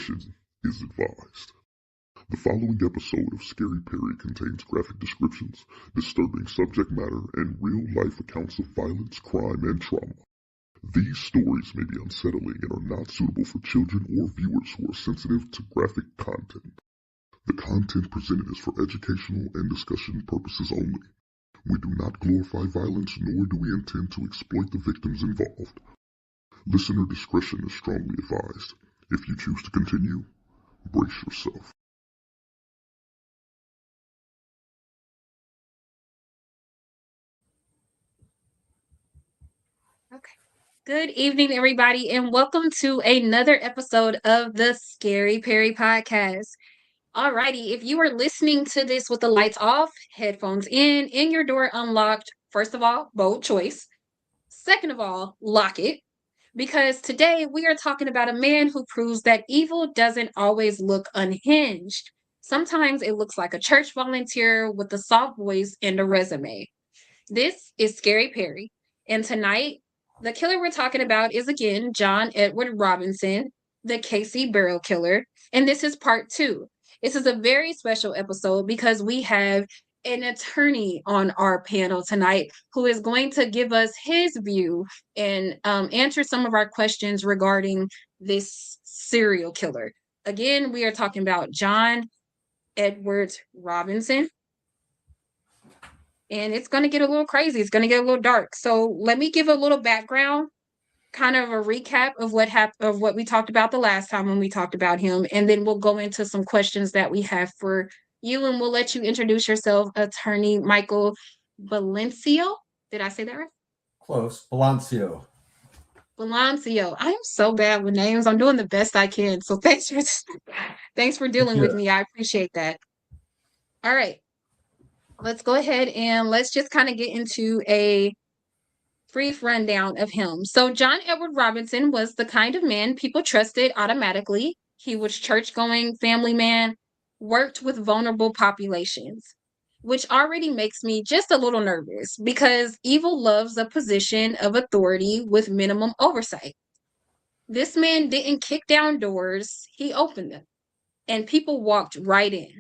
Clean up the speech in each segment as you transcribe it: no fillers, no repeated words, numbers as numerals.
discretion is advised. The following episode of Scary Parre contains graphic descriptions, disturbing subject matter, and real-life accounts of violence, crime, and trauma. These stories may be unsettling and are not suitable for children or viewers who are sensitive to graphic content. The content presented is for educational and discussion purposes only. We do not glorify violence, nor do we intend to exploit the victims involved. Listener discretion is strongly advised. If you choose to continue, brace yourself. Okay. Good evening, everybody, and welcome to another episode of the Scary Parre Podcast. Alrighty, if you are listening to this with the lights off, headphones in, and your door unlocked, first of all, bold choice. Second of all, lock it. Because today we are talking about a man who proves that evil doesn't always look unhinged. Sometimes it looks like a church volunteer with a soft voice and a resume. This is Scary Parre, and tonight, the killer we're talking about is again John Edward Robinson, the Casey Barrel Killer, and this is part 2. This is a very special episode because we have an attorney on our panel tonight who is going to give us his view and answer some of our questions regarding this serial killer. Again, we are talking about John Edward Robinson. And it's going to get a little crazy. It's going to get a little dark. So let me give a little background, kind of a recap of what we talked about the last time when we talked about him, and then we'll go into some questions that we have for you, and we'll let you introduce yourself, Attorney Michael Balencio. Did I say that right? Close. Balancio. Balancio. I am so bad with names. I'm doing the best I can. So thanks for dealing with me. I appreciate that. All right. Let's go ahead and let's just kind of get into a brief rundown of him. So John Edward Robinson was the kind of man people trusted automatically. He was church-going, family man, worked with vulnerable populations, which already makes me just a little nervous because evil loves a position of authority with minimum oversight. This man didn't kick down doors, he opened them, and people walked right in.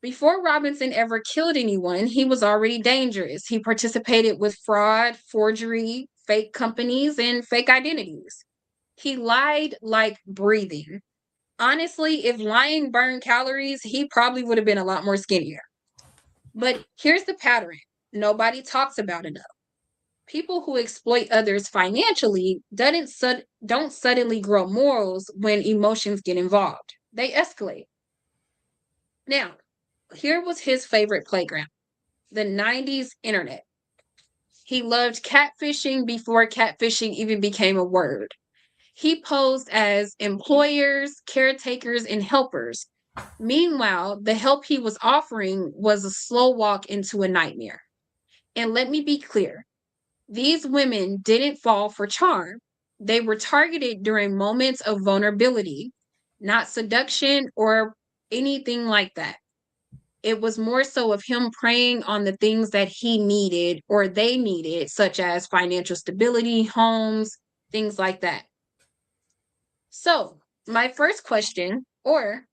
Before Robinson ever killed anyone, he was already dangerous. He participated with fraud, forgery, fake companies, and fake identities. He lied like breathing. Honestly, if lying burned calories, he probably would have been a lot more skinnier. But here's the pattern. Nobody talks about it enough. People who exploit others financially don't suddenly grow morals when emotions get involved. They escalate. Now, here was his favorite playground, the 90s internet. He loved catfishing before catfishing even became a word. He posed as employers, caretakers, and helpers. Meanwhile, the help he was offering was a slow walk into a nightmare. And let me be clear, these women didn't fall for charm. They were targeted during moments of vulnerability, not seduction or anything like that. It was more so of him preying on the things that he needed or they needed, such as financial stability, homes, things like that. So, my first question, or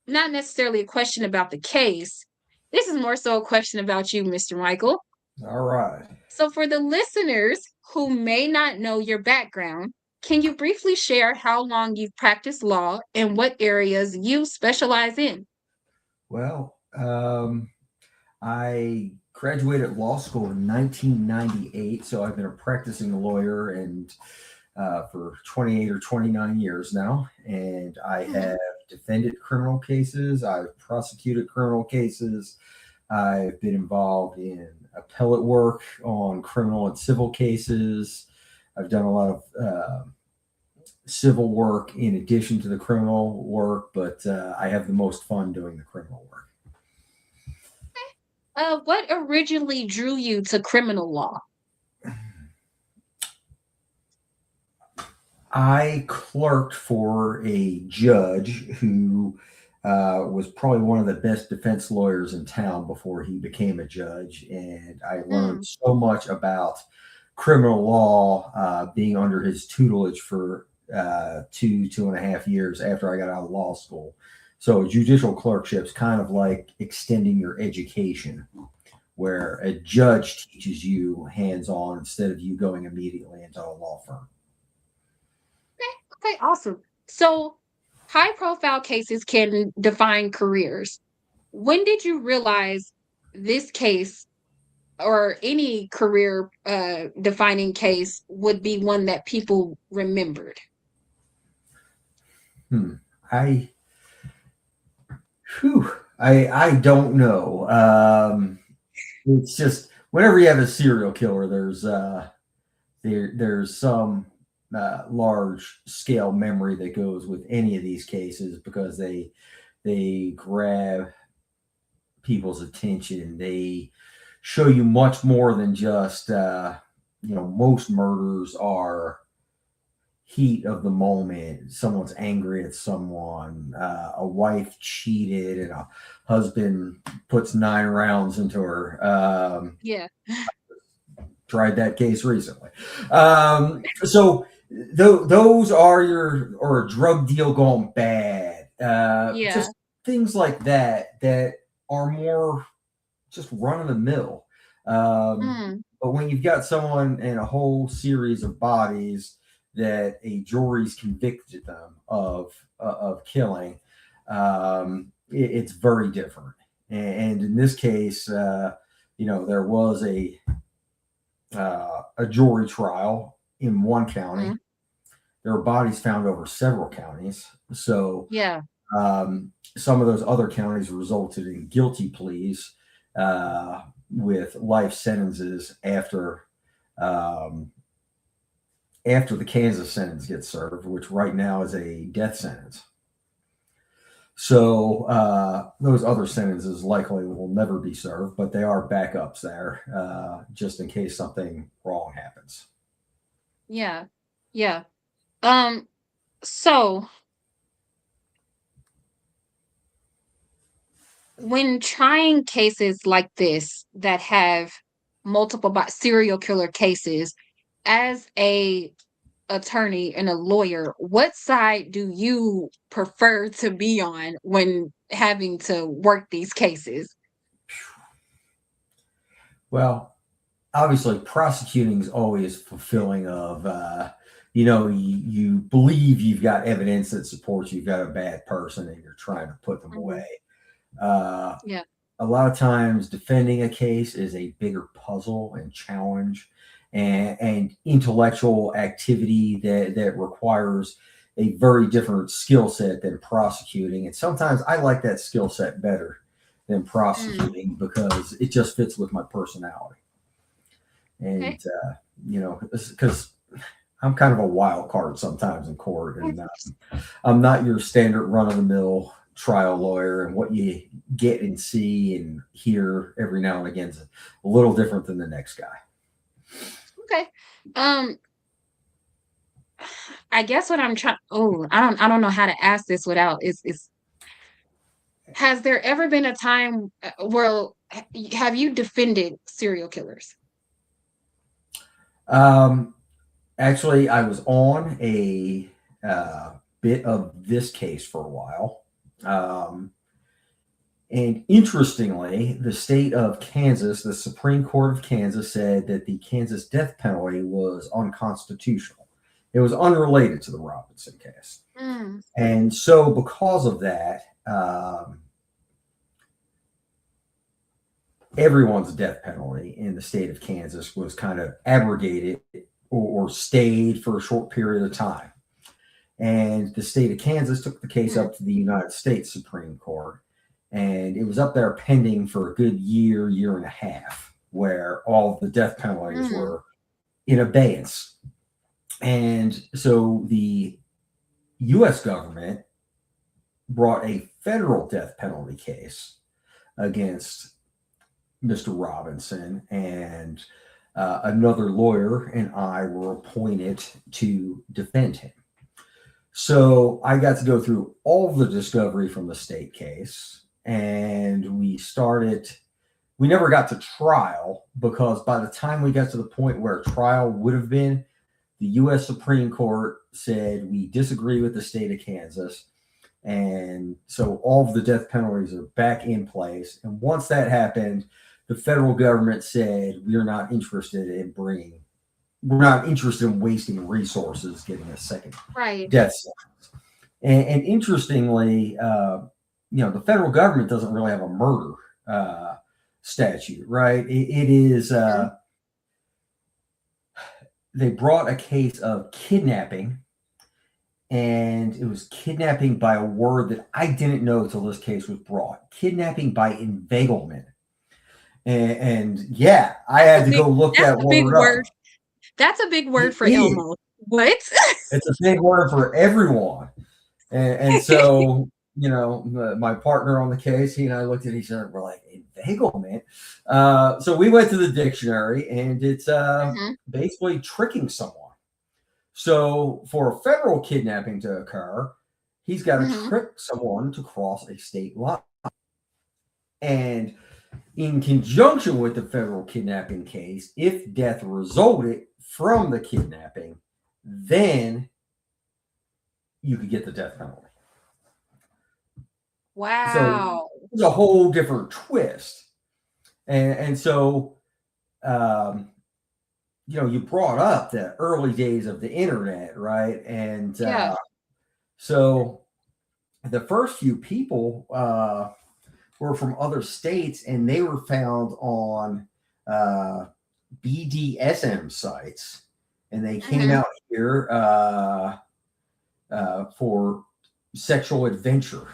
not necessarily a question about the case, this is more so a question about you, Mr. Michael. All right. So, for the listeners who may not know your background, can you briefly share how long you've practiced law and what areas you specialize in? Well, I graduated law school in 1998, so I've been a practicing lawyer and for 28 or 29 years now, and I have defended criminal cases. I've prosecuted criminal cases. I've been involved in appellate work on criminal and civil cases. I've done a lot of civil work in addition to the criminal work, but I have the most fun doing the criminal work. What originally drew you to criminal law? I clerked for a judge who was probably one of the best defense lawyers in town before he became a judge. And I learned so much about criminal law being under his tutelage for two and a half years after I got out of law school. So judicial clerkship's kind of like extending your education, where a judge teaches you hands-on instead of you going immediately into a law firm. Okay, awesome. So high-profile cases can define careers. When did you realize this case or any career defining case would be one that people remembered? I don't know. It's just whenever you have a serial killer, there's some large scale memory that goes with any of these cases, because they grab people's attention. They show you much more than just most murders are heat of the moment. Someone's angry at someone, a wife cheated and a husband puts 9 rounds into her. Tried that case recently. So those are or a drug deal gone bad. Just things like that are more just run of the mill. But when you've got someone and a whole series of bodies that a jury's convicted them of killing, it's very different. And in this case, there was a jury trial in one county. There were bodies found over several counties. So some of those other counties resulted in guilty pleas with life sentences after the Kansas sentence gets served, which right now is a death sentence. So those other sentences likely will never be served, but they are backups there just in case something wrong happens. Yeah. So when trying cases like this that have multiple serial killer cases, as a attorney and a lawyer, what side do you prefer to be on when having to work these cases? Well, obviously prosecuting is always fulfilling of, you believe you've got evidence that supports you've got a bad person and you're trying to put them away. A lot of times defending a case is a bigger puzzle and challenge and intellectual activity that requires a very different skill set than prosecuting. And sometimes I like that skill set better than prosecuting because it just fits with my personality. And, because I'm kind of a wild card sometimes in court, and I'm not your standard run-of-the-mill trial lawyer, and what you get and see and hear every now and again is a little different than the next guy. Okay. I guess what I'm trying, I don't know how to ask this without is has there ever been a time have you defended serial killers? Actually, I was on a bit of this case for a while. And interestingly, the state of Kansas, the Supreme Court of Kansas, said that the Kansas death penalty was unconstitutional. It was unrelated to the Robinson case. And so because of that, everyone's death penalty in the state of Kansas was kind of abrogated or stayed for a short period of time. And the state of Kansas took the case up to the United States Supreme Court. And it was up there pending for a good year and a half, where all of the death penalties were in abeyance. And so the U.S. government brought a federal death penalty case against Mr. Robinson, and another lawyer and I were appointed to defend him. So I got to go through all of the discovery from the state case, and we never got to trial, because by the time we got to the point where a trial would have been, the U.S. Supreme Court said we disagree with the state of Kansas. And so all of the death penalties are back in place. And once that happened, the federal government said, we're not interested in wasting resources getting a second death sentence. And interestingly, the federal government doesn't really have a murder statute, right? It is, they brought a case of kidnapping, and it was kidnapping by a word that I didn't know until this case was brought. Kidnapping by inveiglement. And yeah, I had to go look that word up. That's a big word for Elmo. What? It's a big word for everyone. And so, my partner on the case, he and I looked at each other, we're like, inveiglement? So we went to the dictionary, and it's basically tricking someone. So for a federal kidnapping to occur, he's got to trick someone to cross a state line. And in conjunction with the federal kidnapping case, if death resulted from the kidnapping, then you could get the death penalty. Wow. So it's a whole different twist. And so, you brought up the early days of the internet, right? And so the first few people were from other states, and they were found on BDSM sites, and they came out here for sexual adventure.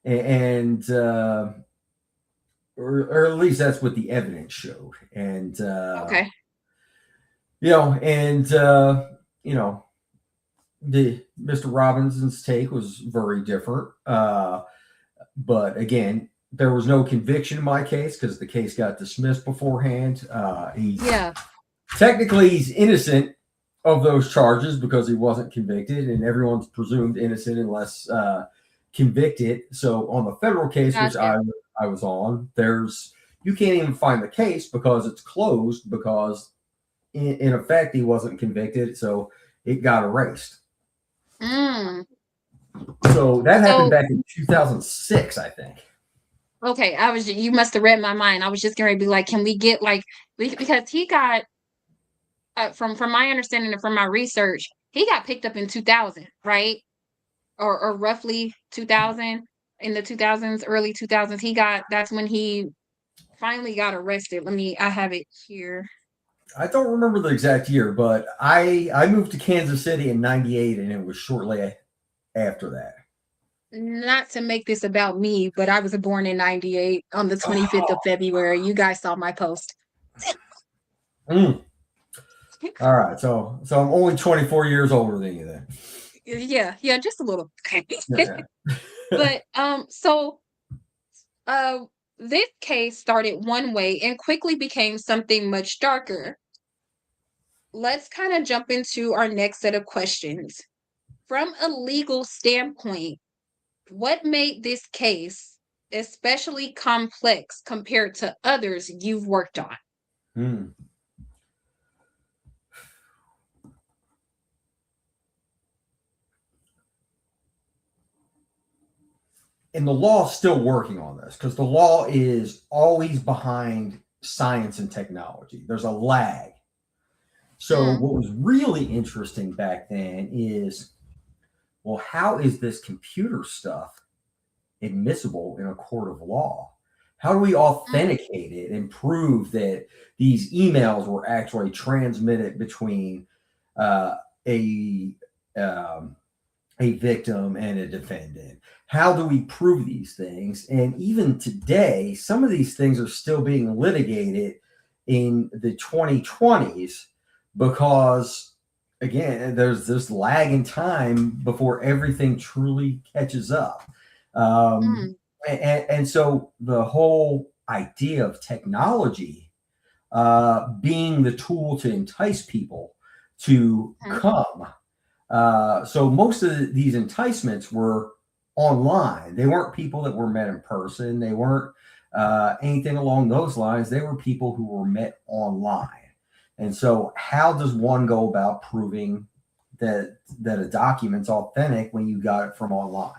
And or at least that's what the evidence showed. And the Mr. Robinson's take was very different. But again, there was no conviction in my case because the case got dismissed beforehand. Technically he's innocent of those charges because he wasn't convicted, and everyone's presumed innocent unless convicted. So on the federal case, which I was on, you can't even find the case because it's closed because in effect he wasn't convicted, so it got erased. So that happened back in 2006, I think. Okay, you must have read my mind. I was just going to be like, can we get because he got from my understanding and from my research, he got picked up in 2000, right? Or roughly 2000, in the 2000s, early 2000s. That's when he finally got arrested. I have it here. I don't remember the exact year, but I moved to Kansas City in 98, and it was shortly after that. Not to make this about me, but I was born in 98 on the 25th of February. You guys saw my post. All right. So I'm only 24 years older than you then. Yeah, just a little. But so this case started one way and quickly became something much darker. Let's kind of jump into our next set of questions. From a legal standpoint, what made this case especially complex compared to others you've worked on? And the law is still working on this because the law is always behind science and technology. There's a lag. So what was really interesting back then is, well, how is this computer stuff admissible in a court of law? How do we authenticate it and prove that these emails were actually transmitted between a victim and a defendant? How do we prove these things? And even today, some of these things are still being litigated in the 2020s because, again, there's this lag in time before everything truly catches up. And so the whole idea of technology being the tool to entice people to come. So most of these enticements were online. They weren't people that were met in person. They weren't anything along those lines. They were people who were met online. And so how does one go about proving that a document's authentic when you got it from online?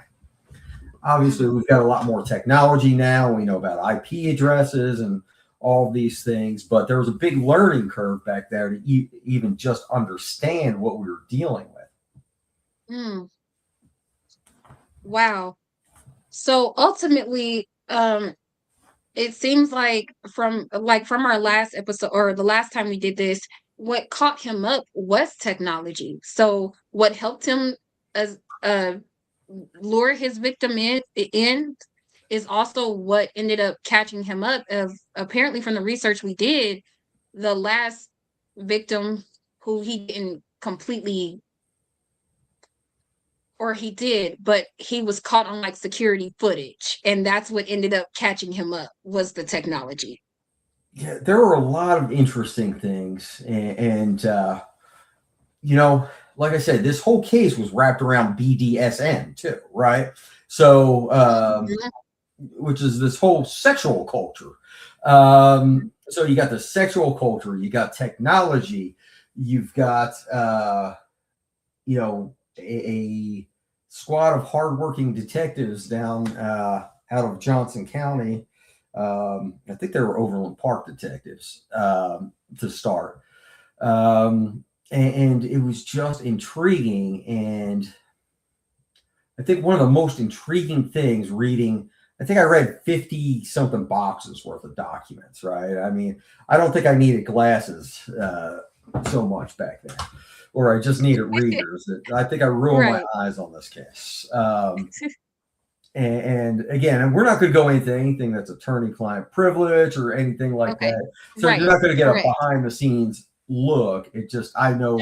Obviously, we've got a lot more technology now. We know about IP addresses and all these things, but there was a big learning curve back there to even just understand what we were dealing with. Wow. So ultimately, it seems like from our last episode, or the last time we did this, what caught him up was technology. So what helped him as lure his victim in is also what ended up catching him up. Of apparently, from the research we did, the last victim, who he didn't completely, or he did, but he was caught on like security footage, and that's what ended up catching him up, was the technology. Yeah, there were a lot of interesting things, and you know, like I said, this whole case was wrapped around BDSM too, right? So, which is this whole sexual culture. So you got the sexual culture, you got technology, you've got you know, a squad of hardworking detectives down out of Johnson County. I think they were Overland Park detectives to start. And it was just intriguing. And I think one of the most intriguing things reading, I think I read 50 something boxes worth of documents, right? I mean, I don't think I needed glasses so much back then, or I just needed readers. I think I ruined my eyes on this case. And again, and we're not going to go into anything that's attorney-client privilege or anything like that. So you're not going to get a behind-the-scenes look. It just, I know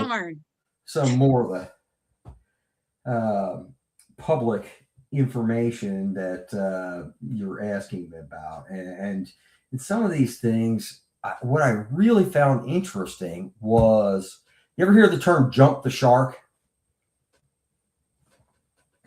some more of the public information that you're asking me about. And in some of these things, what I really found interesting was, you ever hear the term jump the shark?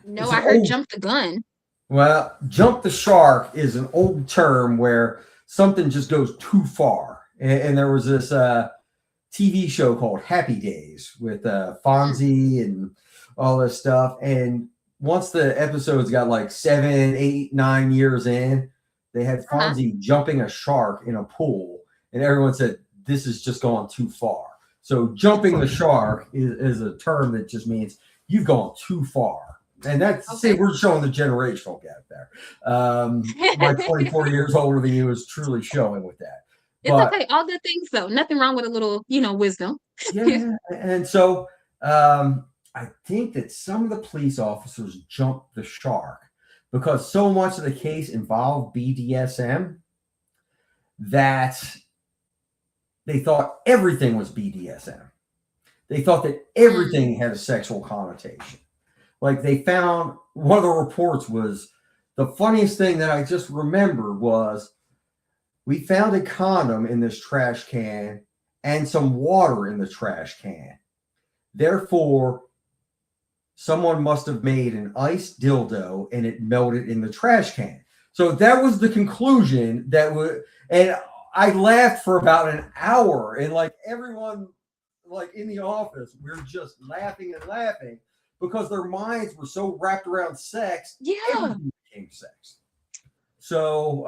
No, I heard jump the gun. Well, jump the shark is an old term where something just goes too far. And there was this TV show called Happy Days with Fonzie and all this stuff. And once the episodes got like 7, 8, 9 years in, they had Fonzie jumping a shark in a pool. And everyone said, this is just gone too far. So jumping the shark is a term that just means you've gone too far. And that's, see, we're showing the generational gap there. My 24 years older than you is truly showing with that. It's okay. All good things, though. Nothing wrong with a little, wisdom. Yeah. And so I think that some of the police officers jumped the shark because so much of the case involved BDSM that they thought everything was BDSM. They thought that everything had a sexual connotation. Like, they found, one of the reports was, the funniest thing that I just remember was, we found a condom in this trash can and some water in the trash can. Therefore, someone must have made an iced dildo and it melted in the trash can. So that was the conclusion that would, and I laughed for about an hour, and like everyone like in the office, we were just laughing and laughing because their minds were so wrapped around sex. Yeah. Everything became sex. So,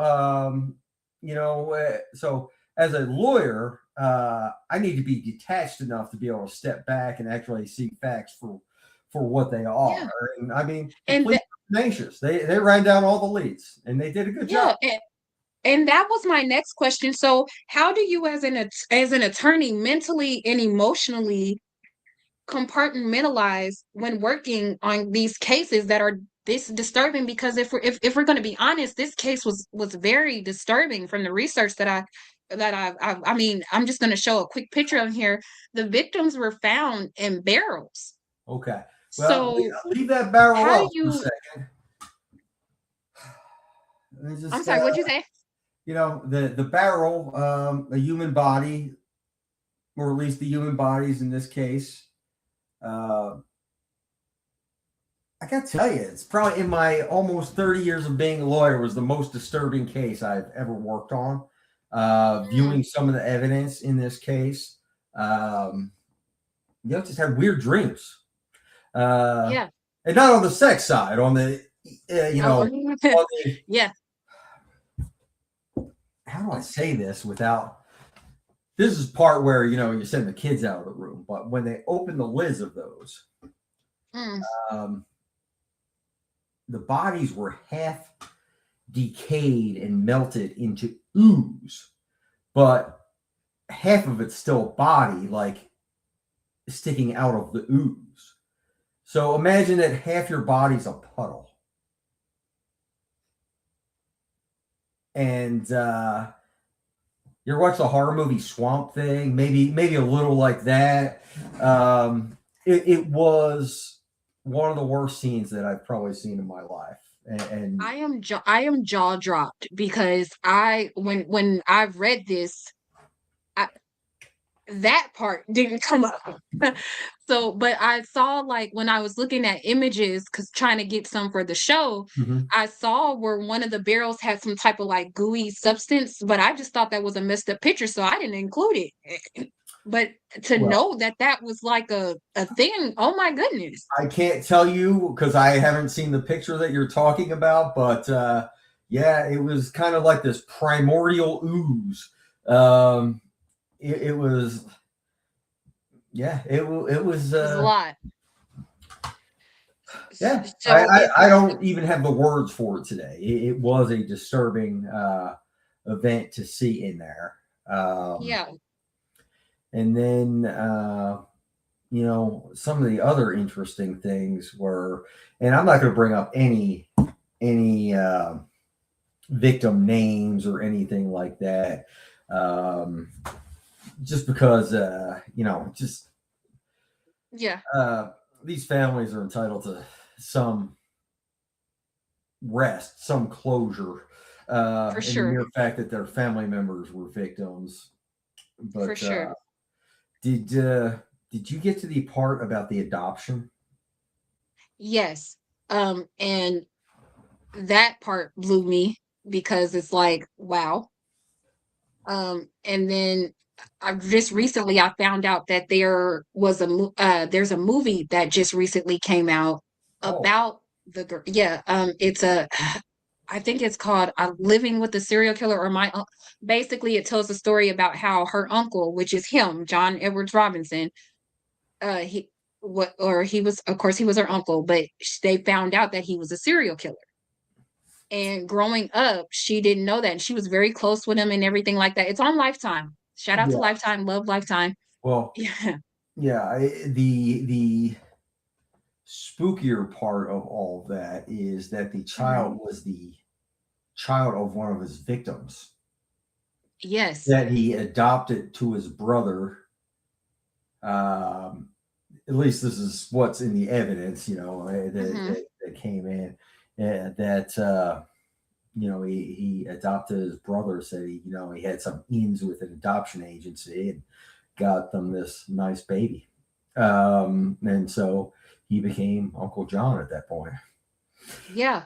so as a lawyer, I need to be detached enough to be able to step back and actually see facts for what they are. Yeah. And I mean, tenacious. They ran down all the leads and they did a good job. And that was my next question. So how do you as an attorney mentally and emotionally compartmentalize when working on these cases that are this disturbing? Because if we're going to be honest, this case was very disturbing. From the research that I mean, I'm just going to show a quick picture on here. The victims were found in barrels. Okay. Well, so leave that barrel up for a second. I'm sorry, what'd you say? The barrel, a human body, or at least the human bodies in this case. I gotta tell you, it's probably in my almost 30 years of being a lawyer was the most disturbing case I've ever worked on. Viewing some of the evidence in this case, Just had weird dreams. Yeah. And not on the sex side, on the, on the, yeah. How do I say this without, this is part where, you send the kids out of the room, but when they open the lids of those, the bodies were half decayed and melted into ooze, but half of it's still body, like sticking out of the ooze. So imagine that half your body's a puddle. And you ever watch the horror movie Swamp Thing? Maybe a little like that. It was one of the worst scenes that I've probably seen in my life. And I am jaw dropped because when I've read this, that part didn't come up. So, but I saw, like, when I was looking at images, because trying to get some for the show, I saw where one of the barrels had some type of like gooey substance, but I just thought that was a messed up picture, so I didn't include it. But to know that was like a thing, oh my goodness. I can't tell you because I haven't seen the picture that you're talking about, but yeah, it was kind of like this primordial ooze. It was, yeah, it was a lot. Yeah, so I don't even have the words for it today. It was a disturbing event to see in there. Yeah. And then, some of the other interesting things were, and I'm not going to bring up any victim names or anything like that. Just because, these families are entitled to some rest, some closure, for sure. And the mere fact that their family members were victims. But for sure. Did you get to the part about the adoption? Yes. And that part blew me because it's like, wow. And then just recently I found out that there was there's a movie that just recently came out about it's I think it's called Living with a Serial Killer, or basically it tells a story about how her uncle, which is him, John Edwards Robinson, he was, of course, he was her uncle, but they found out that he was a serial killer. And growing up, she didn't know that. And she was very close with him and everything like that. It's on Lifetime. Shout out to Lifetime. Love Lifetime. Well, the spookier part of all of that is that the child was the child of one of his victims. Yes. That he adopted to his brother. At least this is what's in the evidence, that came in. That he adopted his brother, said he had some ins with an adoption agency and got them this nice baby. And so he became Uncle John at that point. Yeah.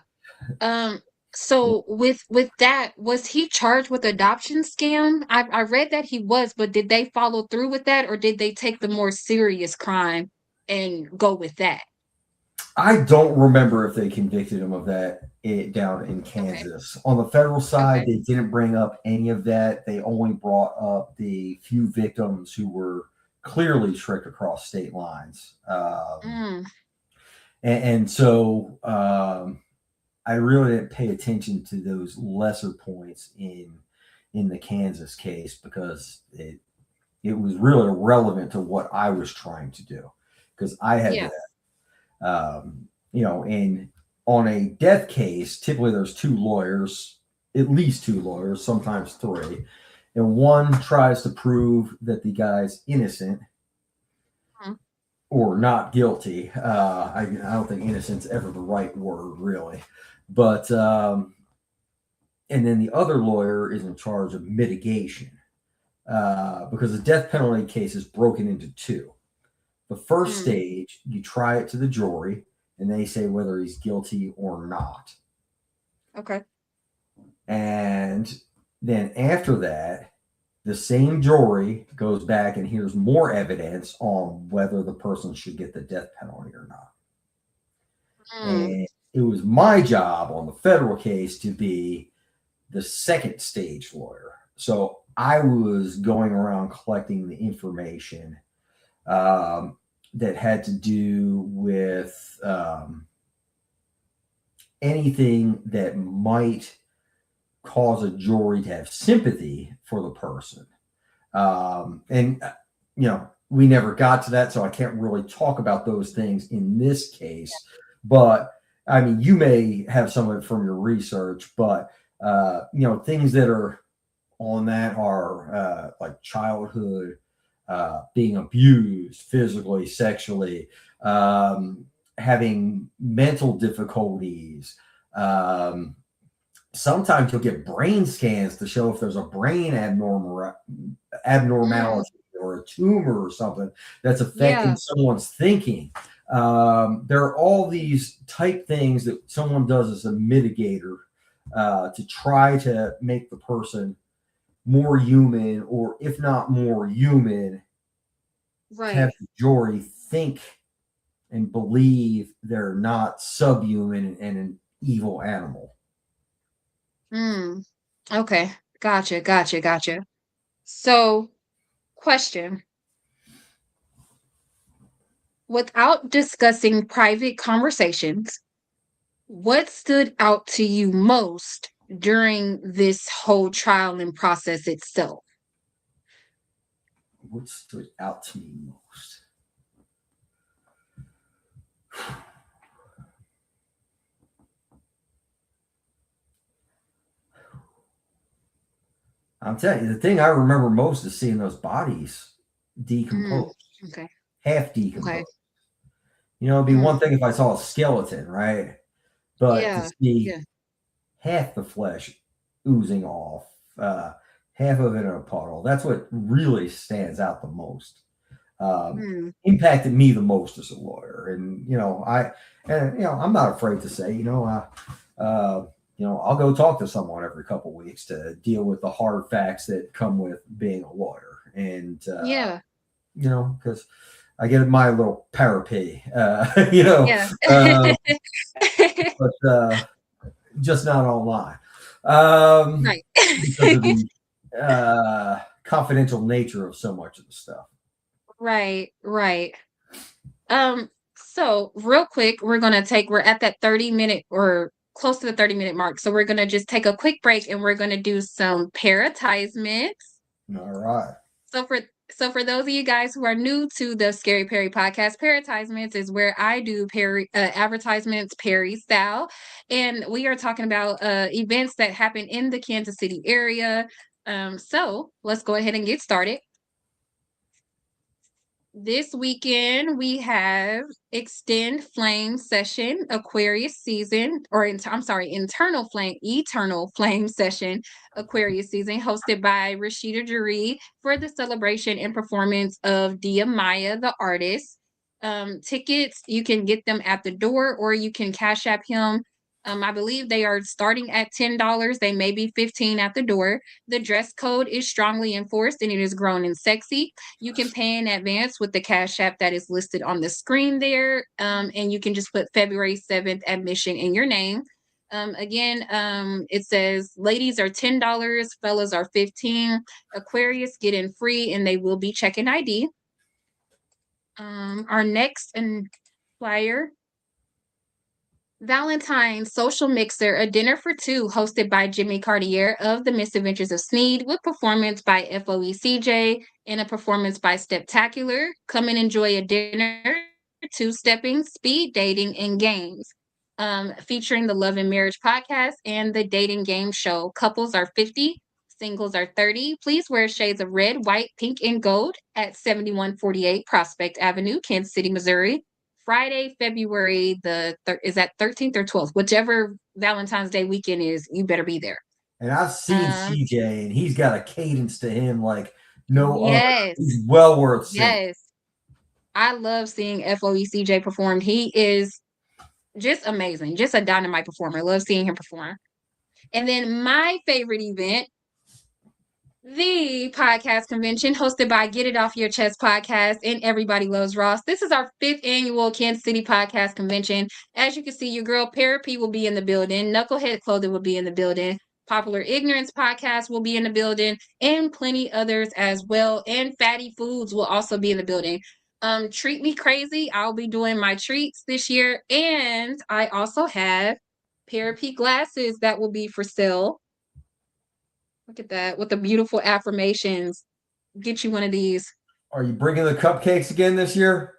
So with that, was he charged with adoption scam? I read that he was, but did they follow through with that, or did they take the more serious crime and go with that? I don't remember if they convicted him of that down in Kansas. Okay. On the federal side, they didn't bring up any of that. They only brought up the few victims who were clearly tricked across state lines. And so I really didn't pay attention to those lesser points in the Kansas case because it was really irrelevant to what I was trying to do, because I had that. And on a death case, typically there's at least two lawyers, sometimes three, and one tries to prove that the guy's innocent or not guilty. I don't think innocent's ever the right word, really, but and then the other lawyer is in charge of mitigation, because the death penalty case is broken into two. The first stage, you try it to the jury, and they say whether he's guilty or not. Okay. And then after that, the same jury goes back and hears more evidence on whether the person should get the death penalty or not. And it was my job on the federal case to be the second stage lawyer. So I was going around collecting the information that had to do with anything that might cause a jury to have sympathy for the person. And, we never got to that, so I can't really talk about those things in this case. But, I mean, you may have some of it from your research, but, things that are on that are like childhood, being abused physically, sexually, having mental difficulties. Sometimes you'll get brain scans to show if there's a brain abnormality or a tumor or something that's affecting someone's thinking. There are all these type things that someone does as a mitigator to try to make the person more human, or if not more human, right, have the jury think and believe they're not subhuman and an evil animal. Okay. Gotcha. So, question. Without discussing private conversations, what stood out to you most during this whole trial and process itself? What stood out to me most? I'm telling you, the thing I remember most is seeing those bodies decomposed. Okay. Half decomposed. Okay. It'd be one thing if I saw a skeleton, right? But to see half the flesh oozing off, half of it in a puddle, that's what really stands out the most. Impacted me the most as a lawyer. And, I'm not afraid to say, I'll go talk to someone every couple of weeks to deal with the hard facts that come with being a lawyer. And, because I get my little parapet, but just not online. Right. Because of the confidential nature of so much of the stuff. Right. So real quick, we're at that 30-minute or close to the 30-minute mark. So we're going to just take a quick break and we're going to do some paratisments. All right. So for those of you guys who are new to the Scary Parre Podcast, paratisments is where I do advertisements Parre style. And we are talking about events that happen in the Kansas City area. So let's go ahead and get started. This weekend, we have Extend Flame Session, Aquarius Season, Eternal Flame Session, Aquarius Season, hosted by Rashida Jaree for the celebration and performance of Diamaya the artist. Tickets, you can get them at the door or you can Cash App him. I believe they are starting at $10. They may be $15 at the door. The dress code is strongly enforced and it is grown and sexy. You can pay in advance with the Cash App that is listed on the screen there. And you can just put February 7th admission in your name. It says ladies are $10, fellas are $15. Aquarius get in free and they will be checking ID. Our next flyer, Valentine's Social Mixer, a dinner for two, hosted by Jimmy Cartier of The Misadventures of Sneed, with performance by FOECJ and a performance by Steptacular. Come and enjoy a dinner, two-stepping, speed dating, and games. Featuring the Love and Marriage podcast and the dating game show. Couples are 50, singles are 30. Please wear shades of red, white, pink, and gold at 7148 Prospect Avenue, Kansas City, Missouri. Friday, February is that 13th or 12th? Whichever Valentine's Day weekend is, you better be there. And I've seen CJ, and he's got a cadence to him like no other. He's well worth seeing. Yes. I love seeing FOECJ perform. He is just amazing. Just a dynamite performer. I love seeing him perform. And then my favorite event, the podcast convention hosted by Get It Off Your Chest podcast and Everybody Loves Ross. This is our 5th annual Kansas City podcast convention. As you can see, your girl PRT will be in the building. Knucklehead Clothing will be in the building. Popular Ignorance podcast will be in the building, and plenty others as well. And Fatty Foods will also be in the building. Treat Me Crazy. I'll be doing my treats this year. And I also have PRT glasses that will be for sale. Look at that with the beautiful affirmations. Get you one of these. Are you bringing the cupcakes again this year?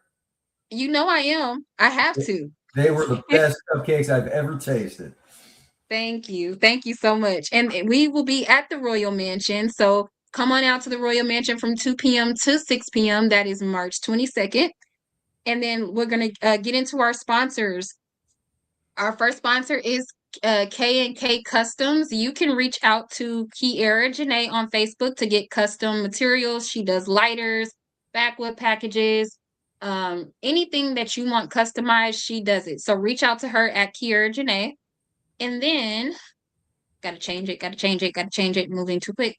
You know I am. I have to. They were the best cupcakes I've ever tasted. Thank you. Thank you so much. And we will be at the Royal Mansion. So come on out to the Royal Mansion from 2 p.m. to 6 p.m. That is March 22nd. And then we're going to get into our sponsors. Our first sponsor is K&K Customs. You can reach out to Kiera Janae on Facebook to get custom materials. She does lighters, backwood packages, anything that you want customized, she does it. So reach out to her at Kiera Janae. And then, gotta change it, moving too quick.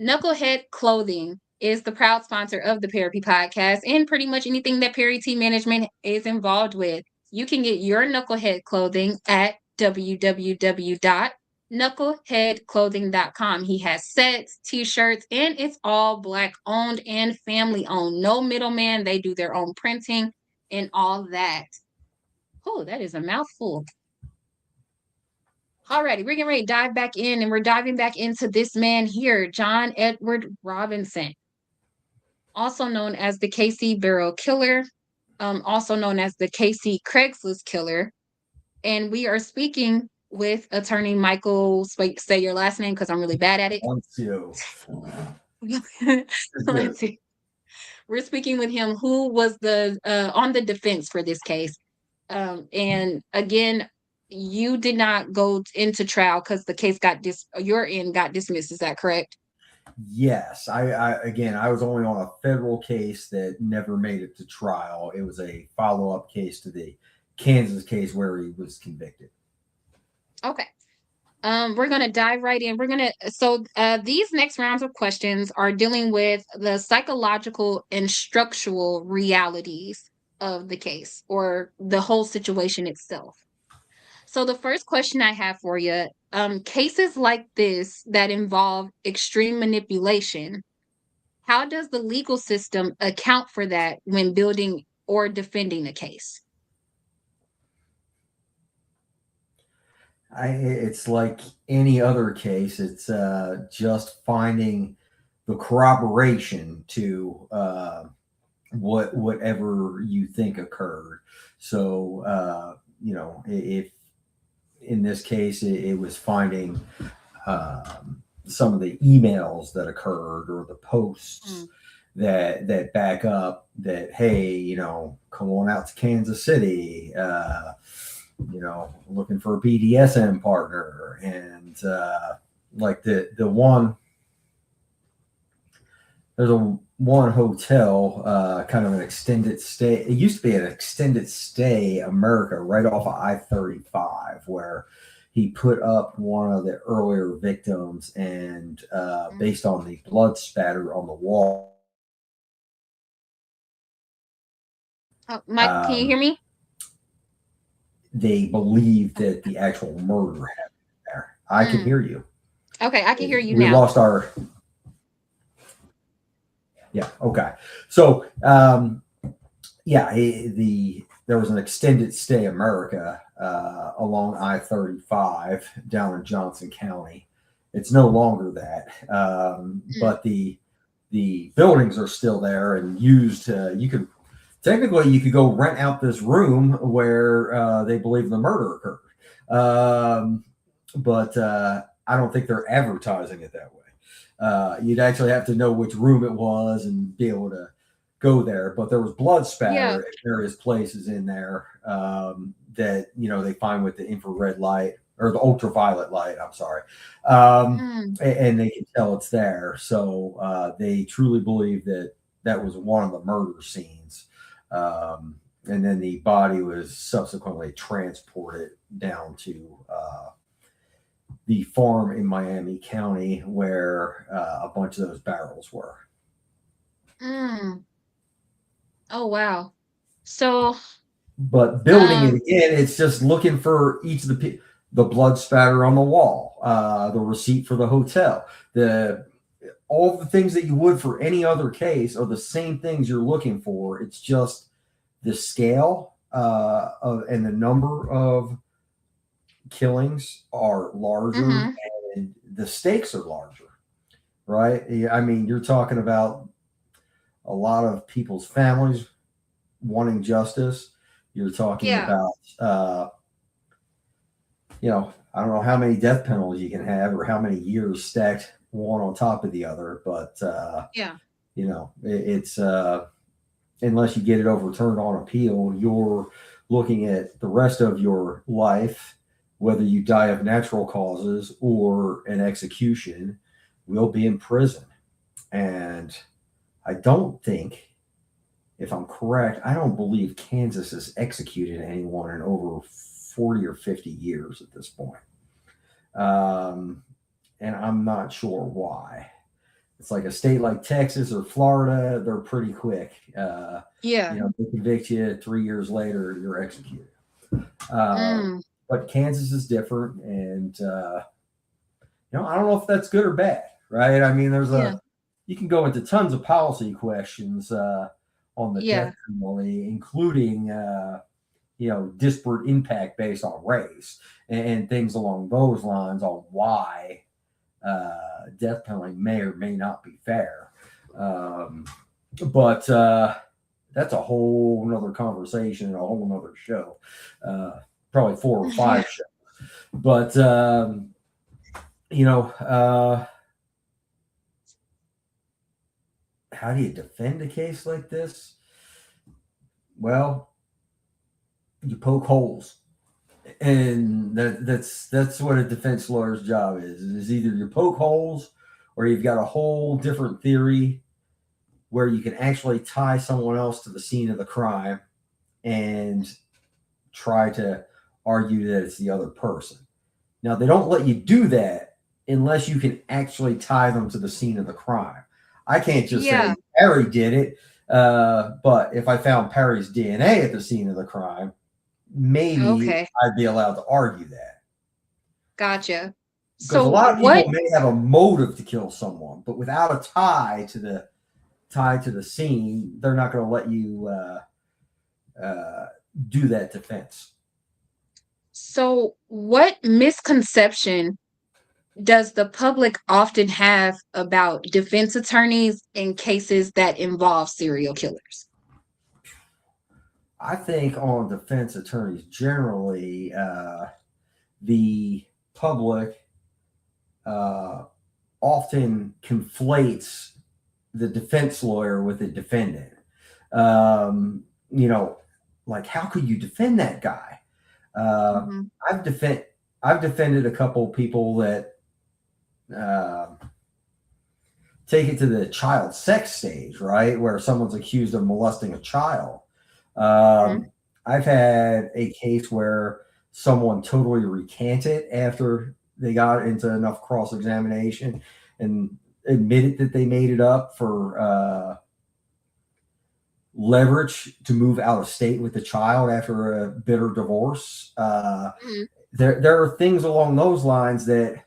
Knucklehead Clothing is the proud sponsor of the PRT podcast and pretty much anything that PRT management is involved with. You can get your Knucklehead clothing at www.knuckleheadclothing.com. He has sets, t-shirts, and it's all Black owned and family owned. No middleman. They do their own printing and all that. Oh, that is a mouthful. Alrighty, we're getting ready to dive back in, and we're diving back into this man here, John Edward Robinson, also known as the Casey Barrow Killer, also known as the Casey Craigslist Killer. And we are speaking with attorney Michael. Wait, say your last name because I'm really bad at it. Let's see. We're speaking with him, who was the on the defense for this case. And again, you did not go into trial because the case got your end got dismissed. Is that correct? Yes. I was only on a federal case that never made it to trial. It was a follow-up case to the Kansas case where he was convicted. Okay. We're going to dive right in. These next rounds of questions are dealing with the psychological and structural realities of the case or the whole situation itself. So the first question I have for you, cases like this that involve extreme manipulation, how does the legal system account for that when building or defending a case? It's like any other case. It's just finding the corroboration to whatever you think occurred. So, if in this case it was finding some of the emails that occurred or the posts that back up that, hey, come on out to Kansas City, looking for a BDSM partner, and like the one, there's one hotel, kind of an extended stay. It used to be an extended stay America right off of I-35, where he put up one of the earlier victims, and based on the blood spatter on the wall. Mike, can you hear me? They believe that the actual murder happened there. I can hear you. Okay, I can hear you now. We lost our... Yeah, okay. So, there was an extended stay America along I-35 down in Johnson County. It's no longer that, but the buildings are still there and used. You could go rent out this room where they believe the murder occurred, but I don't think they're advertising it that way. You'd actually have to know which room it was and be able to go there. But there was blood spatter at various places in there that they find with the infrared light or the ultraviolet light. I'm sorry, and they can tell it's there. So they truly believe that was one of the murder scenes. And then the body was subsequently transported down to the farm in Miami County where a bunch of those barrels were. Mm. Oh, wow. So, But building it again, it's just looking for each of the blood spatter on the wall, the receipt for the hotel, all the things that you would for any other case are the same things you're looking for. It's just the scale and the number of killings are larger and the stakes are larger, right? I mean, you're talking about a lot of people's families wanting justice. You're talking about, I don't know how many death penalties you can have or how many years stacked one on top of the other, but it's unless you get it overturned on appeal, you're looking at the rest of your life, whether you die of natural causes or an execution, will be in prison. And I don't think, if I'm correct, I don't believe Kansas has executed anyone in over 40 or 50 years at this point. And I'm not sure why. It's like a state like Texas or Florida, they're pretty quick. They convict you 3 years later, you're executed. But Kansas is different. And, I don't know if that's good or bad, right? I mean, you can go into tons of policy questions on the death penalty, including, disparate impact based on race and things along those lines on why death penalty may or may not be fair. But that's a whole nother conversation and a whole nother show, probably 4 or 5 shows. But, how do you defend a case like this? Well, you poke holes. And that's what a defense lawyer's job is either you poke holes or you've got a whole different theory where you can actually tie someone else to the scene of the crime and try to argue that it's the other person. Now, they don't let you do that unless you can actually tie them to the scene of the crime. I can't just say Perry did it, but if I found Perry's DNA at the scene of the crime, maybe I'd be allowed to argue that. Gotcha. Because a lot of people may have a motive to kill someone, but without a tie to the scene, they're not going to let you do that defense. So what misconception does the public often have about defense attorneys in cases that involve serial killers? I think on defense attorneys generally, the public often conflates the defense lawyer with the defendant. Like, how could you defend that guy? I've defended a couple people that take it to the child sex stage, right, where someone's accused of molesting a child. I've had a case where someone totally recanted after they got into enough cross-examination and admitted that they made it up for leverage to move out of state with the child after a bitter divorce. There are things along those lines that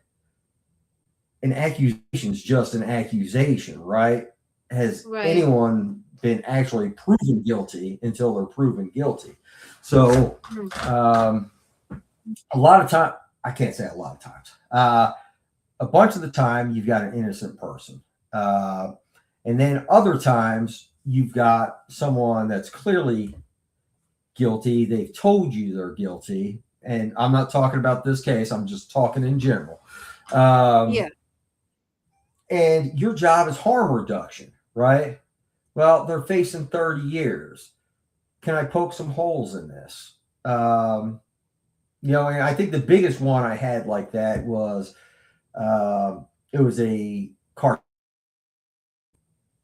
an accusation is just an accusation, right? Has anyone been actually proven guilty until they're proven guilty? So a lot of time, I can't say a lot of times, a bunch of the time you've got an innocent person. And then other times you've got someone that's clearly guilty. They've told you they're guilty. And I'm not talking about this case. I'm just talking in general. And your job is harm reduction, right? Well, they're facing 30 years. Can I poke some holes in this? And I think the biggest one I had like that was it was a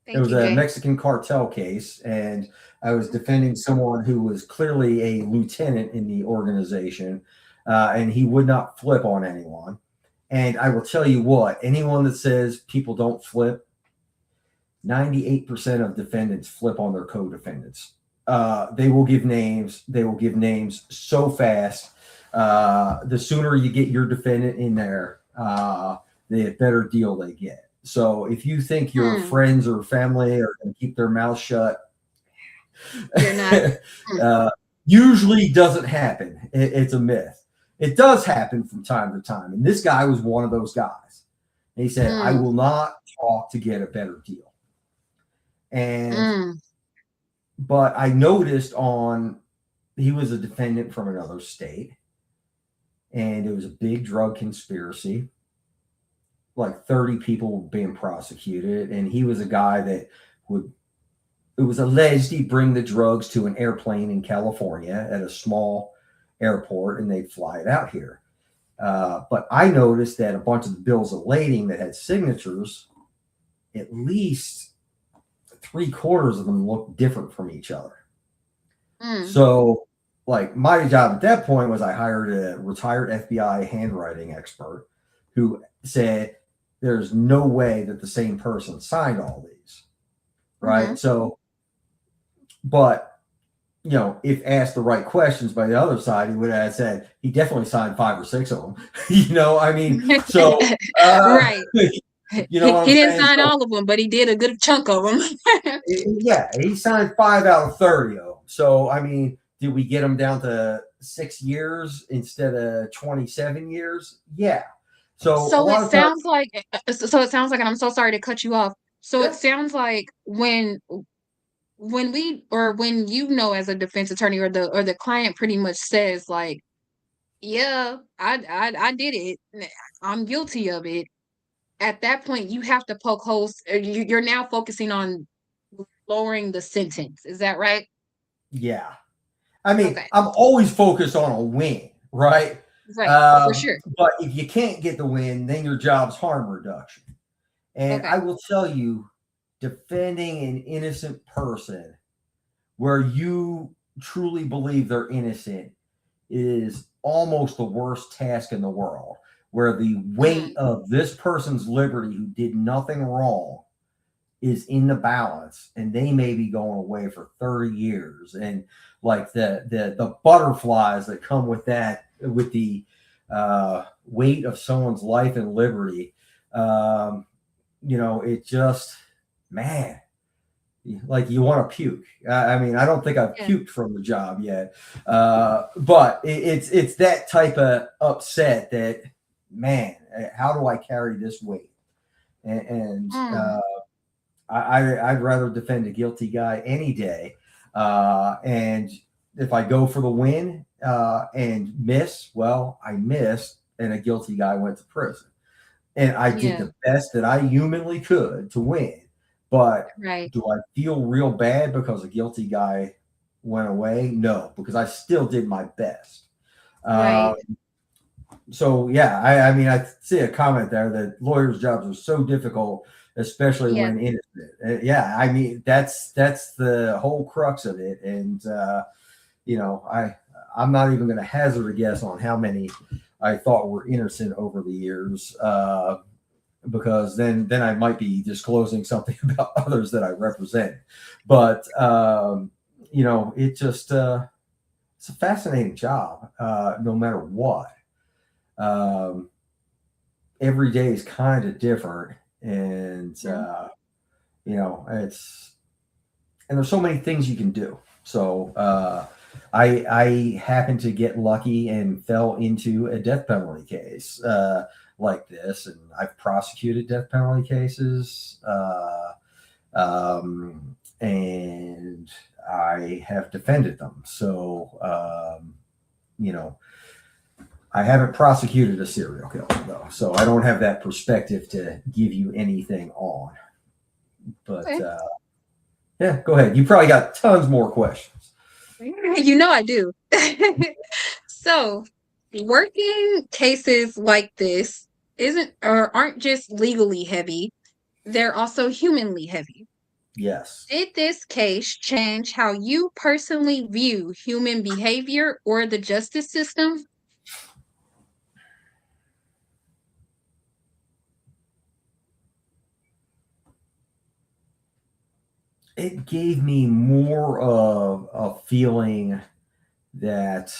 Mexican cartel case, and I was defending someone who was clearly a lieutenant in the organization, and he would not flip on anyone. And I will tell you what, anyone that says people don't flip, 98% of defendants flip on their co-defendants. They will give names. They will give names so fast. The sooner you get your defendant in there, the better deal they get. So if you think your friends or family are going to keep their mouth shut, you're not. Usually doesn't happen. It's a myth. It does happen from time to time. And this guy was one of those guys. And he said, I will not talk to get a better deal. And but I noticed he was a defendant from another state, and it was a big drug conspiracy. Like 30 people were being prosecuted, and he was a guy that it was alleged he'd bring the drugs to an airplane in California at a small airport, and they'd fly it out here. But I noticed that a bunch of the bills of lading that had signatures, at least 3/4 of them looked different from each other. So, like, my job at that point was I hired a retired FBI handwriting expert who said there's no way that the same person signed all these. Right. So, but, you know, if asked the right questions by the other side, he would have said he definitely signed 5 or 6 of them. You know, I mean, so, right. You know, he didn't sign all of them, but he did a good chunk of them. Yeah, he signed 5 out of 30 of them. So, I mean, did we get him down to 6 years instead of 27 years? Yeah. So it sounds like, and I'm so sorry to cut you off. So it sounds like when you know, as a defense attorney, or the client pretty much says like, yeah, I did it, I'm guilty of it. At that point, you have to poke holes. You're now focusing on lowering the sentence. Is that right? Yeah. I mean, I'm always focused on a win, right? Right, for sure. But if you can't get the win, then your job's harm reduction. And I will tell you, defending an innocent person where you truly believe they're innocent is almost the worst task in the world, where the weight of this person's liberty who did nothing wrong is in the balance, and they may be going away for 30 years. And like the butterflies that come with that, with the weight of someone's life and liberty, you know, it just, man, like you want to puke. I mean, I don't think I've puked from the job yet, but it's that type of upset that, man, how do I carry this weight? And I'd rather defend a guilty guy any day. And if I go for the win and miss, well, I missed, and a guilty guy went to prison. And I did the best that I humanly could to win. But do I feel real bad because a guilty guy went away? No, because I still did my best. So, yeah, I mean, I see a comment there that lawyers' jobs are so difficult, especially when innocent. Yeah, I mean, that's the whole crux of it. And, you know, I'm not even going to hazard a guess on how many I thought were innocent over the years, because then I might be disclosing something about others that I represent. But, you know, it just, it's a fascinating job, no matter what. Every day is kind of different, and you know, and there's so many things you can do. So I happened to get lucky and fell into a death penalty case like this, and I've prosecuted death penalty cases, and I have defended them. So you know, I haven't prosecuted a serial killer, though, so I don't have that perspective to give you anything on. But yeah, go ahead. You probably got tons more questions. You know I do. So, working cases like this aren't just legally heavy; they're also humanly heavy. Yes. Did this case change how you personally view human behavior or the justice system? it gave me more of a feeling that,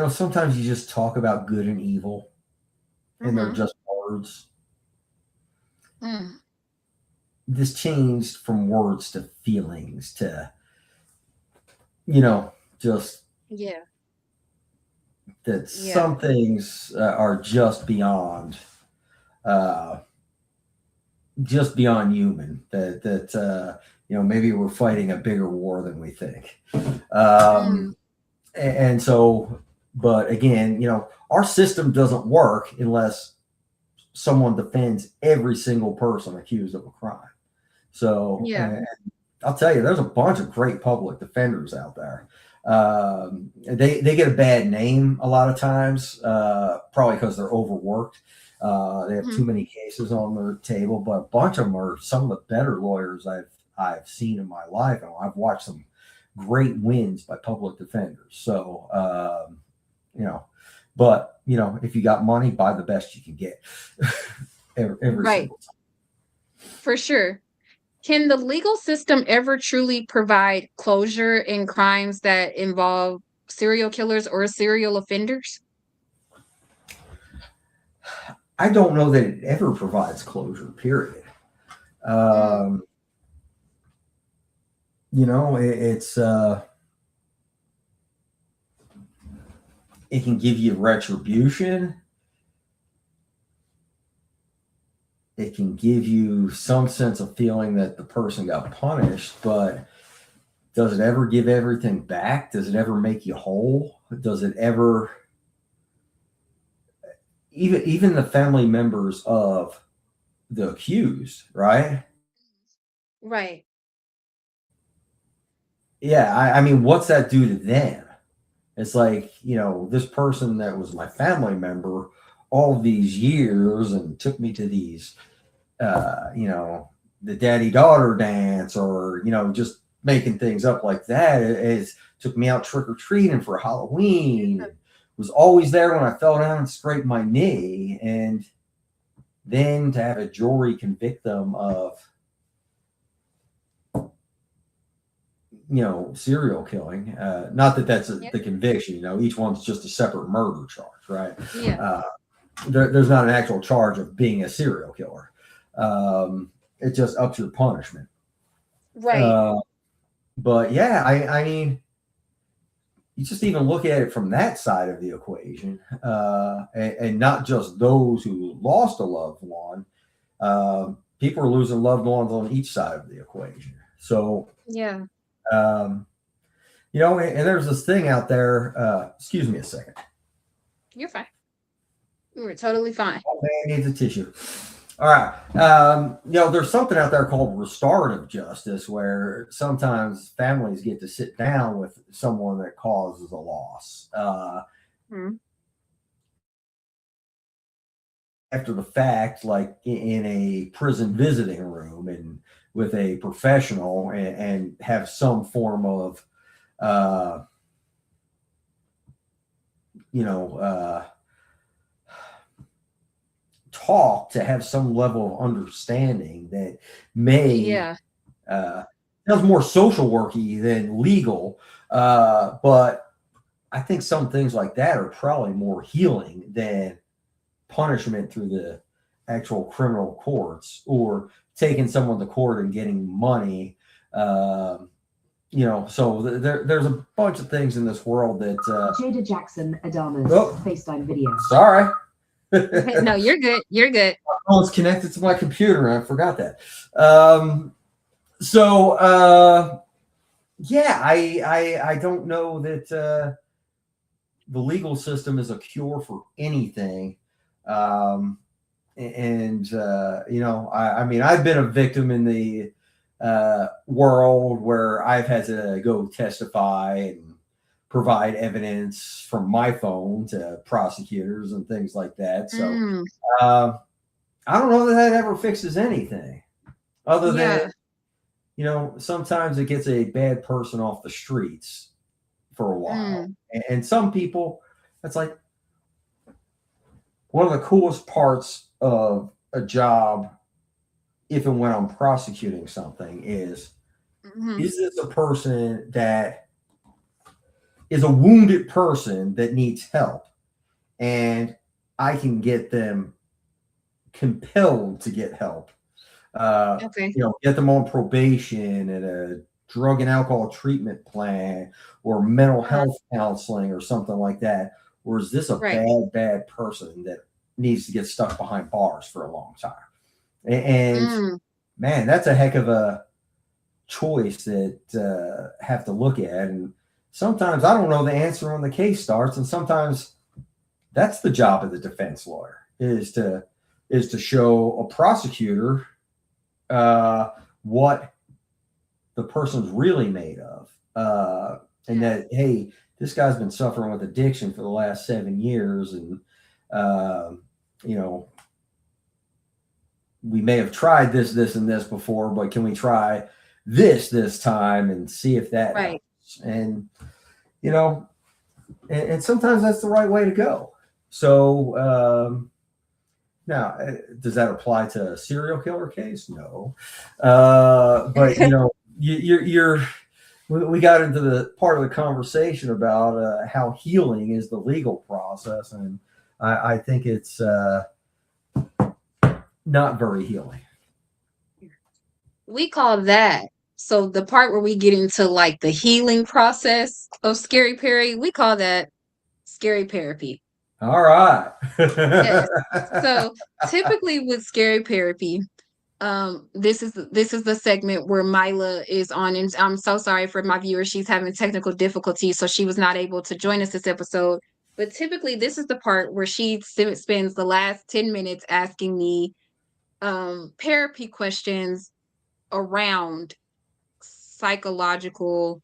sometimes you just talk about good and evil and they're just words. Mm. This changed from words to feelings to, just Yeah. that Yeah. some things are uh, just beyond human. That maybe we're fighting a bigger war than we think. Mm. And so, but again, our system doesn't work unless someone defends every single person accused of a crime. So, Yeah. and I'll tell you, there's a bunch of great public defenders out there. They get a bad name a lot of times, probably because they're overworked. They have too many cases on their table, but a bunch of them are some of the better lawyers I've seen in my life, and I've watched some great wins by public defenders. So, but if you got money, buy the best you can get every Right. single time. For sure. Can the legal system ever truly provide closure in crimes that involve serial killers or serial offenders? I don't know that it ever provides closure, period. It's it can give you retribution. It can give you some sense of feeling that the person got punished, but does it ever give everything back? Does it ever make you whole? Does it ever, even the family members of the accused, right? Right. Yeah, I mean, what's that do to them? It's like, this person that was my family member all these years and took me to these, the daddy-daughter dance, or, just making things up like that. It took me out trick-or-treating for Halloween. It was always there when I fell down and scraped my knee. And then to have a jury convict them of, serial killing. Not that that's the conviction. Each one's just a separate murder charge, right? Yeah. There's not an actual charge of being a serial killer. It just ups your punishment. Right. But yeah, I mean, you just even look at it from that side of the equation, and not just those who lost a loved one. People are losing loved ones on each side of the equation. So yeah. And there's this thing out there. Excuse me a second. You're fine. You were totally fine. Oh, man needs a tissue. All right. There's something out there called restorative justice, where sometimes families get to sit down with someone that causes a loss. After the fact, like in a prison visiting room, and with a professional, and have some form of, talk, to have some level of understanding that may sounds more social worky than legal, but I think some things like that are probably more healing than punishment through the actual criminal courts, or taking someone to court and getting money. So there's a bunch of things in this world that Jada Jackson Adama's FaceTime video. Sorry. No, you're good. You're good. Oh, it's connected to my computer, and I forgot that. I don't know that the legal system is a cure for anything. I mean, I've been a victim in the world where I've had to go testify and provide evidence from my phone to prosecutors and things like that. So I don't know that ever fixes anything, other than, sometimes it gets a bad person off the streets for a while. And some people, that's like one of the coolest parts of a job if and when I'm prosecuting something is this a person that is a wounded person that needs help, and I can get them compelled to get help, get them on probation and a drug and alcohol treatment plan or mental health counseling or something like that? Or is this a bad person that needs to get stuck behind bars for a long time? And man, that's a heck of a choice that have to look at. And sometimes I don't know the answer when the case starts, and sometimes that's the job of the defense lawyer is to show a prosecutor what the person's really made of, and that, hey, this guy's been suffering with addiction for the last 7 years, and we may have tried this and this before, but can we try this time and see if that helps? And and sometimes that's the right way to go. So now, does that apply to a serial killer case? No, but we got into the part of the conversation about how healing is the legal process, and I think it's not very healing. We call that, so the part where we get into like the healing process of Scary Parre, we call that Scary Parre. All right. Yes. So typically with Scary Parre, this is the segment where Mila is on, and I'm so sorry for my viewers. She's having technical difficulties, so she was not able to join us this episode. But typically, this is the part where she spends the last 10 minutes asking me therapy questions around psychological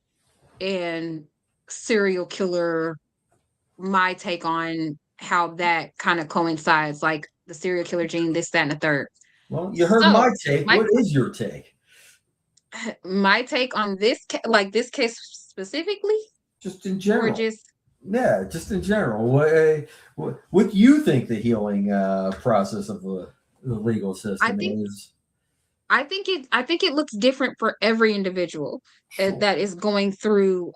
and serial killer, my take on how that kind of coincides, like the serial killer gene, this, that, and the third. Well, you heard my take. What is your take? My take on this, this case specifically? Just in general. Or just in general. What do you think the healing process of the legal system is? I think it looks different for every individual that is going through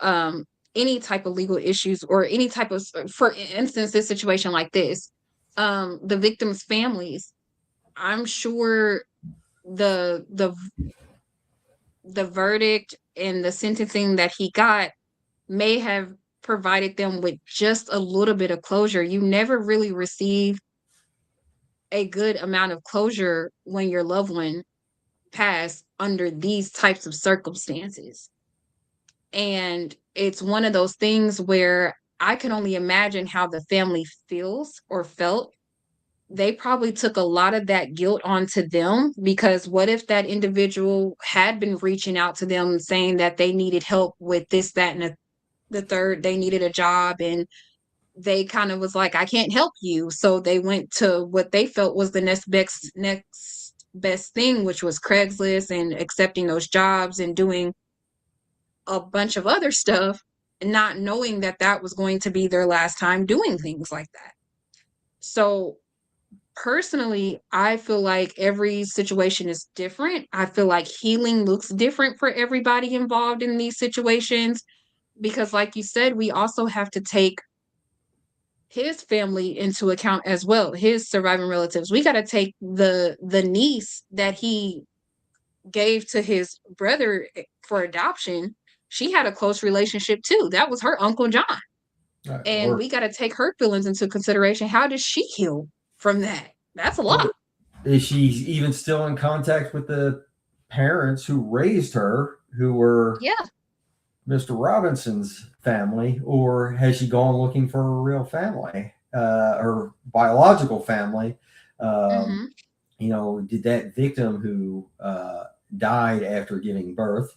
any type of legal issues or any type of, for instance, this situation like this, the victims' families. I'm sure the verdict and the sentencing that he got may have provided them with just a little bit of closure. You never really receive a good amount of closure when your loved one passed under these types of circumstances. And it's one of those things where I can only imagine how the family feels or felt. They probably took a lot of that guilt onto them, because what if that individual had been reaching out to them saying that they needed help with this, that, and the third, they needed a job, and they kind of was like, I can't help you. So they went to what they felt was the next best thing, which was Craigslist and accepting those jobs and doing a bunch of other stuff, not knowing that that was going to be their last time doing things like that. So personally, I feel like every situation is different. I feel like healing looks different for everybody involved in these situations, because like you said, we also have to take his family into account as well, his surviving relatives. We got to take the niece that he gave to his brother for adoption. She had a close relationship too. That was her Uncle John. And we got to take her feelings into consideration. How does she heal from that? That's a lot. Is she even still in contact with the parents who raised her, who were Mr. Robinson's family, or has she gone looking for a real family, her biological family? Did that victim who died after giving birth,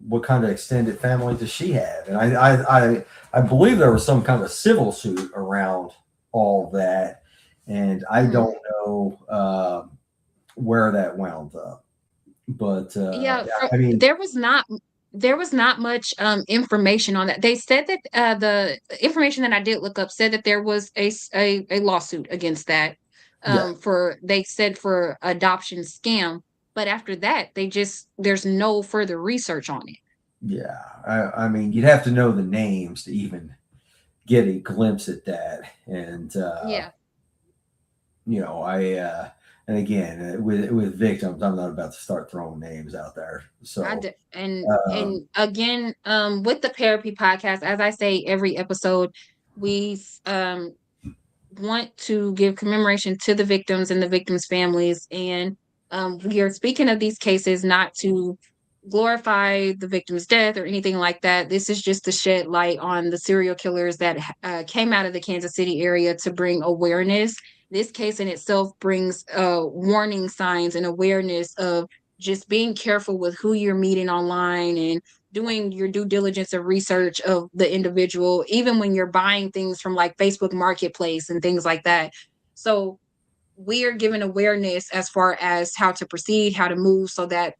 what kind of extended family does she have? And I believe there was some kind of civil suit around all of that, and I don't know where that wound up. But there was not there was not much information on that. They said that the information that I did look up said that there was a lawsuit against that Yeah. they said for adoption scam, but after that there's no further research on it. Yeah. I mean, you'd have to know the names to even get a glimpse at that. And, Yeah. And again, with victims, I'm not about to start throwing names out there. So, and again, with the PRT podcast, as I say every episode, we want to give commemoration to the victims and the victims' families, and we are speaking of these cases not to glorify the victim's death or anything like that. This is just to shed light on the serial killers that came out of the Kansas City area to bring awareness. This case in itself brings warning signs and awareness of just being careful with who you're meeting online and doing your due diligence of research of the individual, even when you're buying things from like Facebook Marketplace and things like that. So we are given awareness as far as how to proceed, how to move so that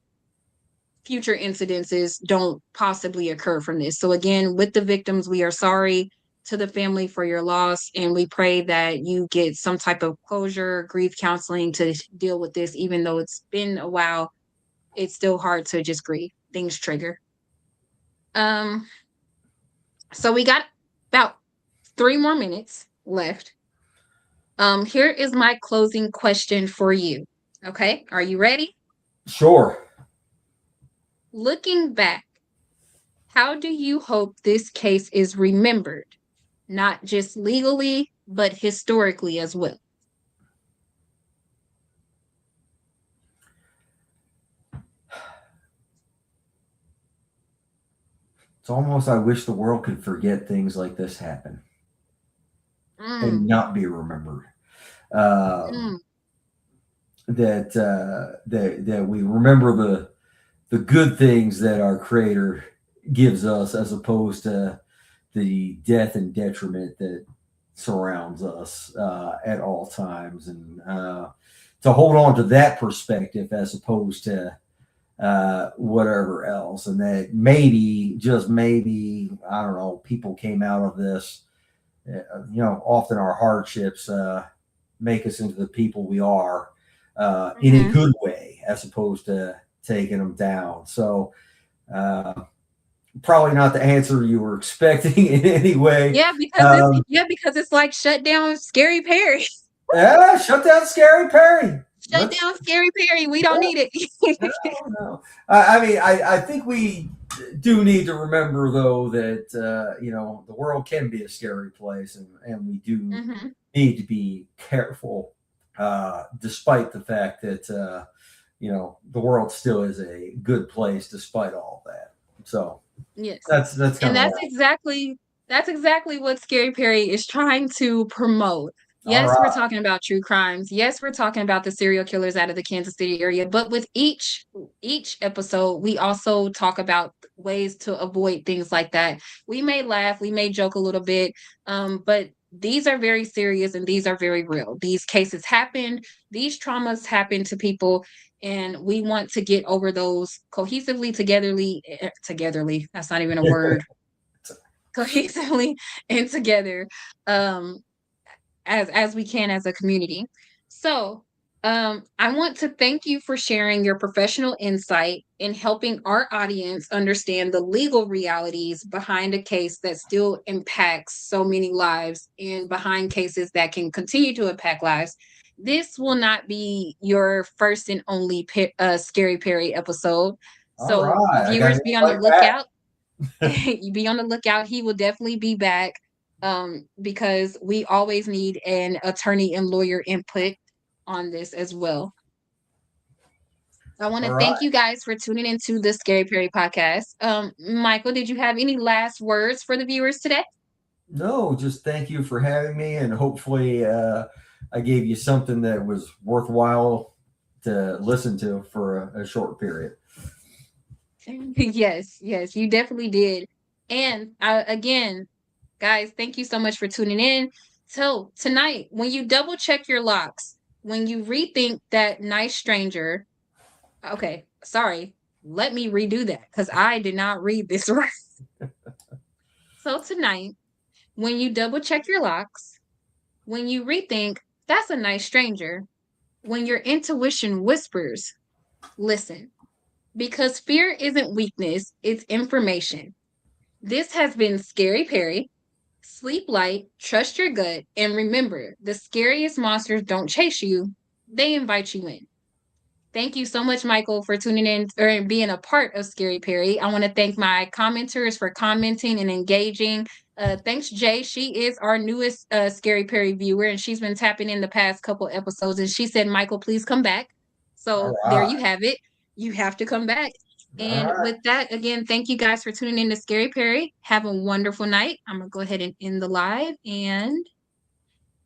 future incidences don't possibly occur from this. So again, with the victims, we are sorry to the family for your loss, and we pray that you get some type of closure, grief counseling to deal with this. Even though it's been a while, it's still hard to just grieve. Things trigger. So we got about 3 more minutes left. Here is my closing question for you. Okay, are you ready? Sure. Looking back, how do you hope this case is remembered? Not just legally, but historically as well. It's almost, I wish the world could forget things like this happen and not be remembered. That we remember the good things that our Creator gives us, as opposed to the death and detriment that surrounds us at all times, and to hold on to that perspective as opposed to whatever else. And that maybe, just maybe, I don't know, people came out of this, often our hardships make us into the people we are in a good way, as opposed to taking them down. So probably not the answer you were expecting in any way. Yeah, because it's like shut down Scary Parre. Yeah, shut down Scary Parre. Shut down Scary Parre. We don't need it. No. I mean, I think we do need to remember, though, that the world can be a scary place, and we do need to be careful, despite the fact that the world still is a good place despite all that. So yes, that's exactly what Scary Parre is trying to promote. Yes, we're talking about true crimes. Yes, we're talking about the serial killers out of the Kansas City area. But with each episode, we also talk about ways to avoid things like that. We may laugh, we may joke a little bit, but these are very serious and these are very real. These cases happen. These traumas happen to people. And we want to get over those cohesively, togetherly. That's not even a word. Cohesively and together. As we can as a community. So I want to thank you for sharing your professional insight in helping our audience understand the legal realities behind a case that still impacts so many lives, and behind cases that can continue to impact lives. This will not be your first and only Scary Parre episode. So viewers, be on the lookout. You be on the lookout. He will definitely be back. Because we always need an attorney and lawyer input on this as well. I want to thank you guys for tuning into the Scary Parre podcast. Michael, did you have any last words for the viewers today? No, just thank you for having me, and hopefully I gave you something that was worthwhile to listen to for a short period. Yes, you definitely did. And again, guys, thank you so much for tuning in. So tonight, when you double check your locks, when you rethink that nice stranger, okay, sorry, let me redo that because I did not read this right. So tonight, when you double check your locks, when you rethink, that's a nice stranger, when your intuition whispers, listen, because fear isn't weakness, it's information. This has been Scary Parre. Sleep light, trust your gut, and remember, the scariest monsters don't chase you, they invite you in. Thank you so much, Michael, for tuning in or being a part of Scary Parre. I want to thank my commenters for commenting and engaging. Thanks, Jay. She is our newest Scary Parre viewer, and she's been tapping in the past couple episodes. And she said, Michael, please come back. So there you have it. You have to come back. And with that, again, thank you guys for tuning in to Scary Parre. Have a wonderful night. I'm going to go ahead and end the live. And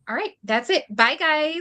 all right, that's it. Bye, guys.